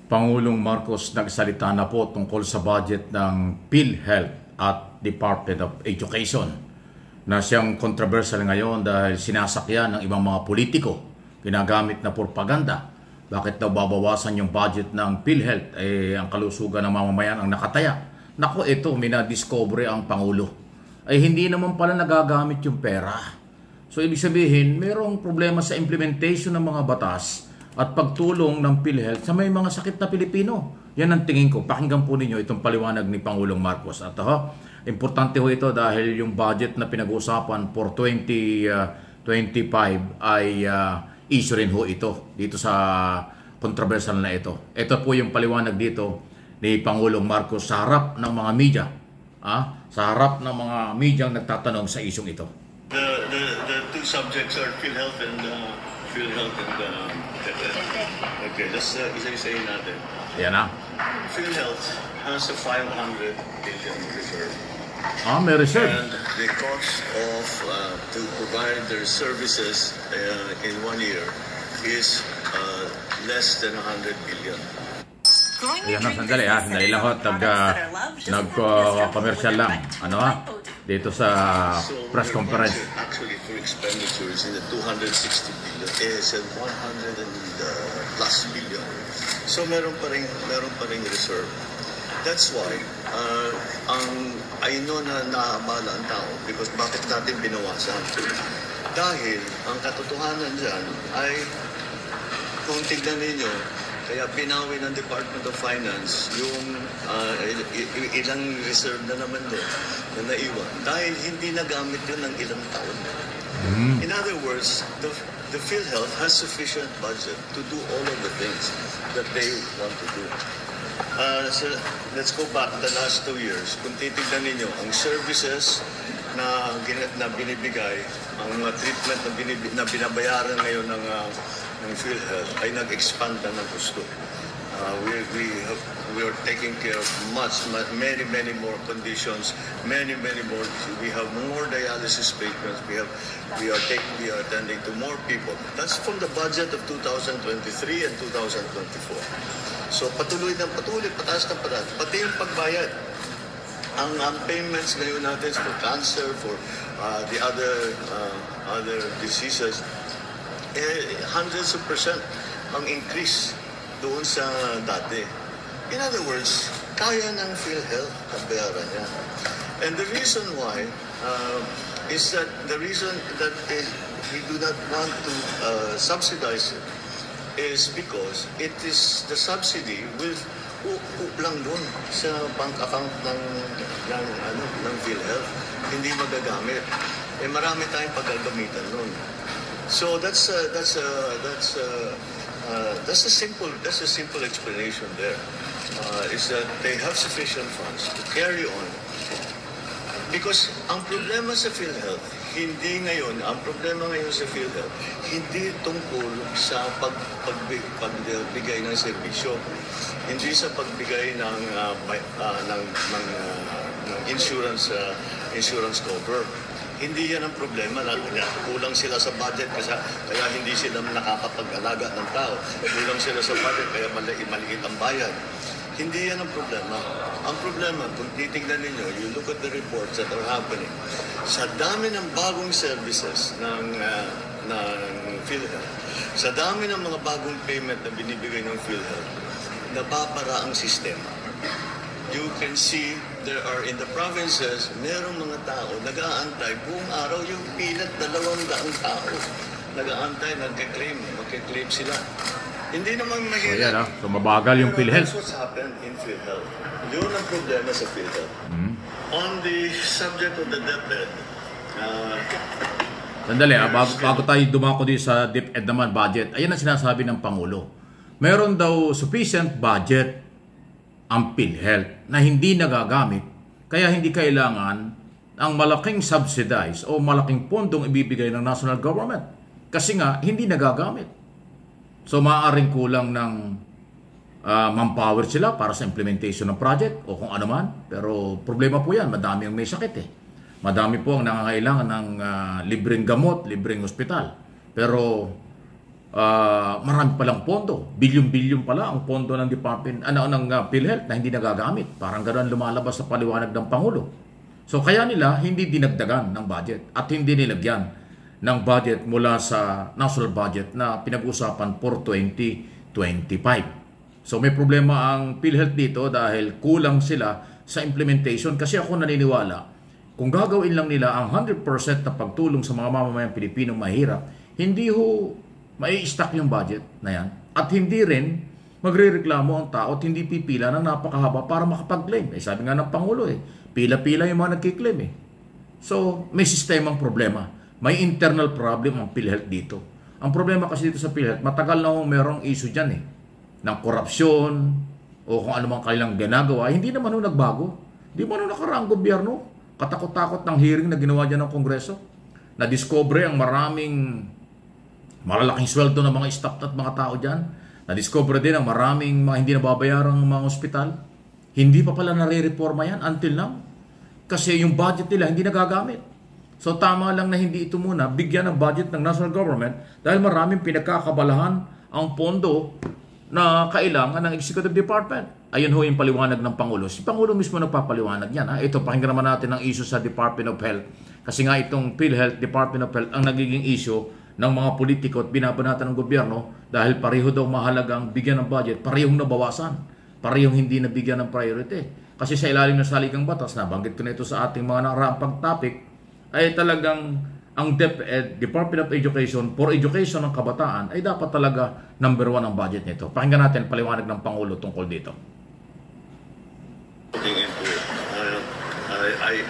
Pangulong Marcos nagsalita na po tungkol sa budget ng PhilHealth at Department of Education na siyang controversial ngayon dahil sinasakyan ng ibang mga politiko, ginagamit na propaganda. Bakit daw babawasan yung budget ng PhilHealth? Ang kalusugan ng mamamayan ang nakataya. Naku, ito, may na-discover ang Pangulo. Hindi naman pala nagagamit yung pera. So, ibig sabihin, mayroong problema sa implementation ng mga batas at pagtulong ng PhilHealth sa may mga sakit na Pilipino. Yan ang tingin ko. Pakinggan po ninyo itong paliwanag ni Pangulong Marcos. At importante ho ito dahil yung budget na pinag-uusapan for 2025 ay issue rin ho ito dito sa controversial na ito. Ito po yung paliwanag dito ni Pangulong Marcos sa harap ng mga media. Sa harap ng mga media ang nagtatanong sa isyong ito. The two subjects are PhilHealth and Okay, let's isa-isayin natin. Yan na. PhilHealth has a 500 billion reserve. May reserve. And the cost of to provide their services in 1 year is less than 100 billion. Yan na, sandali Sandali lang ho. Nag-commercial lang. Dito sa press conference. Actually, for expenditures in the 260 billion is 100 plus billion. So meron pa ring reserve. That's why I know na naabala ang tao because bakit natin binawasan? Dahil ang katotohanan dyan ay kung tignan ninyo, kaya binawi ng Department of Finance yung ilang reserve na naman doon na naiwan. Dahil hindi nagamit yun ng ilang taon. In other words, the PhilHealth has sufficient budget to do all of the things that they want to do. So let's go back the last 2 years. Kung titignan ninyo, ang services na binibigay, ang treatment na binabayaran ngayon ng PhilHealth ay nag-expand na ng gusto. We are taking care of many more conditions, many more. We have more dialysis patients. We are attending to more people. That's from the budget of 2023 and 2024. So patuloy, pataas ng pataas. Pati yung pagbayad. Ang payments ngayon natin for cancer, for the other diseases, hundreds of percent ang increase doon sa dati. In other words, kaya ng PhilHealth ang bayaran niya. And the reason why is that we do not want to subsidize it is because it is the subsidy will hook lang doon sa bank account ng PhilHealth. Hindi magagamit. Marami tayong paggagamitan doon. So that's a simple explanation there. Is that they have sufficient funds to carry on. Because ang problema sa PhilHealth, ang problema ngayon sa PhilHealth, hindi tungkol sa pagbigay ng serbisyo. Hindi sa pagbigay ng insurance cover. Hindi yan ang problema. Kulang sila sa budget kaya hindi sila nakakapag-alaga ng tao. Kulang sila sa budget kaya maliit ang bayad. Hindi yan ang problema. Ang problema, kung titignan ninyo, you look at the reports that are happening, sa dami ng bagong services ng PhilHealth, sa dami ng mga bagong payment na binibigay ng PhilHealth, nababara ang sistema. You can see there are in the provinces, merong mga tao nag-aantay buong araw yung pilat 200 tao. Nag-aantay, magke-claim sila. Hindi naman mahirap. So mabagal yung PhilHealth. That's what's happened in PhilHealth. Yun ang problema sa PhilHealth. On the subject of the DepEd, sandali, bago tayo dumako din sa DepEd naman budget, ayan ang sinasabi ng Pangulo. Meron daw sufficient budget ang PhilHealth na hindi nagagamit, kaya hindi kailangan ang malaking subsidize o malaking pondong ibibigay ng national government. Kasi nga, hindi nagagamit. So, maaaring kulang ng manpower sila para sa implementation ng project o kung ano man. Pero problema po yan, madami ang may sakit Madami po ang nangangailangan ng libreng gamot, libreng ospital. Pero marami palang pondo. Bilyon-bilyon pala ang pondo ng Department ng PhilHealth na hindi nagagamit. Parang ganoon lumalabas sa paliwanag ng Pangulo. So kaya nila hindi dinagdagan ng budget at hindi nilagyan ng budget mula sa national budget na pinag-usapan for 2025. So may problema ang PhilHealth dito dahil kulang sila sa implementation kasi ako naniniwala kung gagawin lang nila ang 100% na pagtulong sa mga mamamayang Pilipinong mahirap, hindi ho mai-stack yung budget na yan at hindi rin magrereklamo ang tao at hindi pipila ng napakahaba para makapag-claim. Sabi nga ng Pangulo pila-pila yung mga nagkiklaim So may sistemang problema. May internal problem ang PhilHealth dito. Ang problema kasi dito sa PhilHealth, matagal na merong issue dyan ng korupsyon o kung ano mang kailang ginagawa, hindi naman nagbago. Di man nakaraang gobyerno, katakot-takot ng hearing na ginawa dyan ng Kongreso. Na-discover ang maraming malalaking sweldo ng mga staff at mga tao dyan. Na-discover din ang maraming mga hindi nababayarang mga ospital. Hindi pa pala nare-reforma yan until now. Kasi yung budget nila hindi nagagamit. So tama lang na hindi ito muna bigyan ng budget ng national government dahil maraming pinagkakabalahan ang pondo na kailangan ng Executive Department. Ayun ho yung paliwanag ng Pangulo. Si Pangulo mismo nagpapaliwanag yan. Ito, pakinggan naman natin ang issue sa Department of Health. Kasi nga itong PhilHealth, Department of Health, ang nagiging issue ng mga politiko at binabanatan ng gobyerno dahil pareho daw mahalagang bigyan ng budget, parehong nabawasan, parehong hindi nabigyan ng priority. Kasi sa ilalim ng saligang batas, nabanggit ko na ito sa ating mga nakaraang pag-topic, ay talagang ang DepEd, Department of Education, for education ng kabataan, ay dapat talaga number 1 ang budget nito. Pakinggan natin paliwanag ng Pangulo tungkol dito. Looking into it,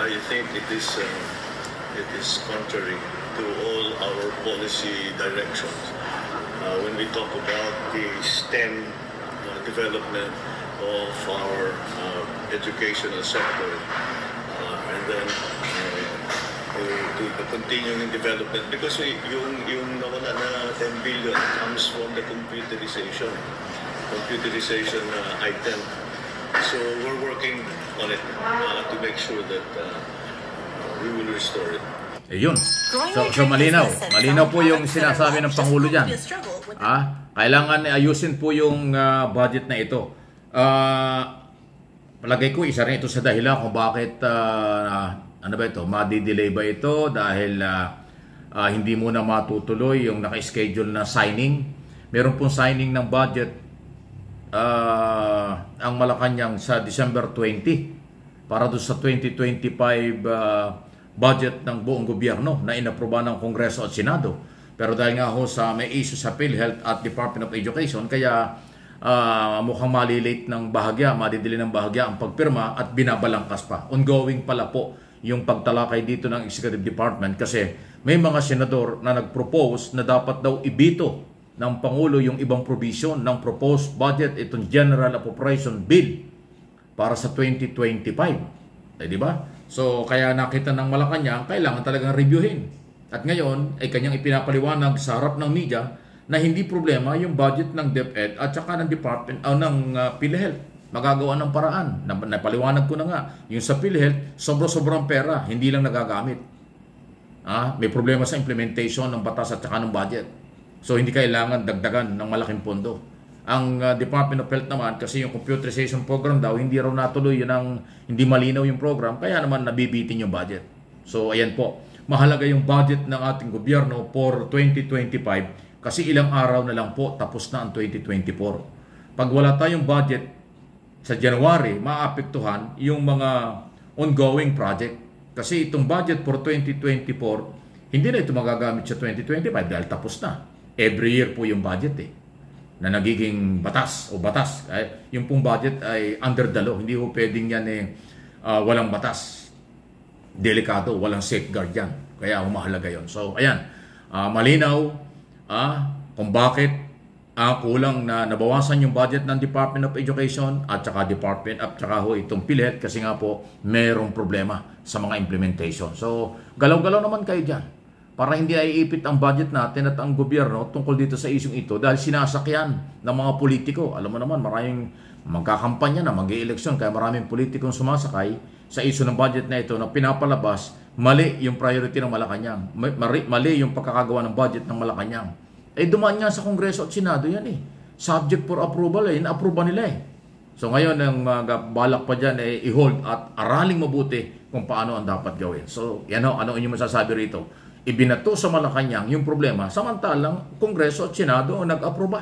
I think it is contrary to all our policy directions. When we talk about the STEM development of our educational sector, and then the continuing development, because yung nawala na 10 billion comes from the computerization item. So we're working on it to make sure that we will restore it. Ayun. So malinaw. Malinaw po yung sinasabi ng Pangulo dyan. Kailangan ayusin po yung budget na ito. Palagay ko isa rin ito sa dahilan kung bakit madidelay ba ito dahil hindi muna matutuloy yung naka-schedule na signing. Meron pong signing ng budget ang Malacanang sa December 20 para doon sa 2025 budget ng buong gobyerno na inaproba ng Kongreso at Senado. Pero dahil nga ho sa may issue sa PhilHealth at Department of Education, kaya mukhang malilate ng bahagya, madidili ng bahagya ang pagpirma at binabalangkas pa. Ongoing pala po yung pagtalakay dito ng Executive Department kasi may mga senador na nag-propose na dapat daw ibito ng Pangulo yung ibang provision ng proposed budget, itong General Appropriation Bill para sa 2025. Di ba? So, kaya nakita ng Malacanang, kailangan talagang reviewin. At ngayon, ay kanyang ipinapaliwanag sa harap ng media na hindi problema yung budget ng DepEd at saka ng Department ng PhilHealth. Magagawa ng paraan. Napaliwanag ko na nga, yung sa PhilHealth, sobra-sobrang pera, hindi lang nagagamit. May problema sa implementation ng batas at saka ng budget. So, hindi kailangan dagdagan ng malaking pondo. Ang Department of Health naman, kasi yung computerization program daw, hindi raw natuloy, yun ang hindi malinaw yung program, kaya naman nabibitin yung budget. So, ayan po. Mahalaga yung budget ng ating gobyerno for 2025 kasi ilang araw na lang po tapos na ang 2024. Pag wala tayong budget sa January, maapektuhan yung mga ongoing project. Kasi itong budget for 2024, hindi na ito magagamit sa 2025 dahil tapos na. Every year po yung budget na nagiging batas. Yung pong budget ay under the law. Hindi po pwedeng yan walang batas. Delikado, walang safeguard yan. Kaya mahalaga yon. So, ayan. Malinaw kung bakit kulang na nabawasan yung budget ng Department of Education at saka itong PhilHealth kasi nga po mayroong problema sa mga implementation. So, galaw-galaw naman kayo dyan para hindi aiipit ang budget natin at ang gobyerno tungkol dito sa isyong ito dahil sinasakyan ng mga politiko. Alam mo naman, maraming magkakampanya na, mag-i-eleksyon, kaya maraming politikong sumasakay sa isyu ng budget na ito na pinapalabas, mali yung priority ng Malacanang, mali yung pagkakagawa ng budget ng Malacanang. dumaan nga sa Kongreso at Senado yan eh. Subject for approval eh, na-approve nila eh. So ngayon, ang balak pa dyan i-hold at araling mabuti kung paano ang dapat gawin. So yan ho, ano inyong masasabi rito? Ibinato sa Malacanang yung problema, samantalang Kongreso at Senado ang nag-aproba.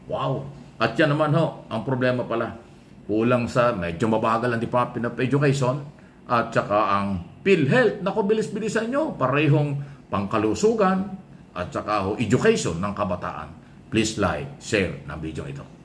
Wow! At yan naman ho, ang problema pala. Kulang sa medyo mabagal ang Department of Education at saka ang PhilHealth. Naku, bilis-bilisan nyo. Parehong pangkalusugan at saka ho, education ng kabataan. Please like, share ng video ito.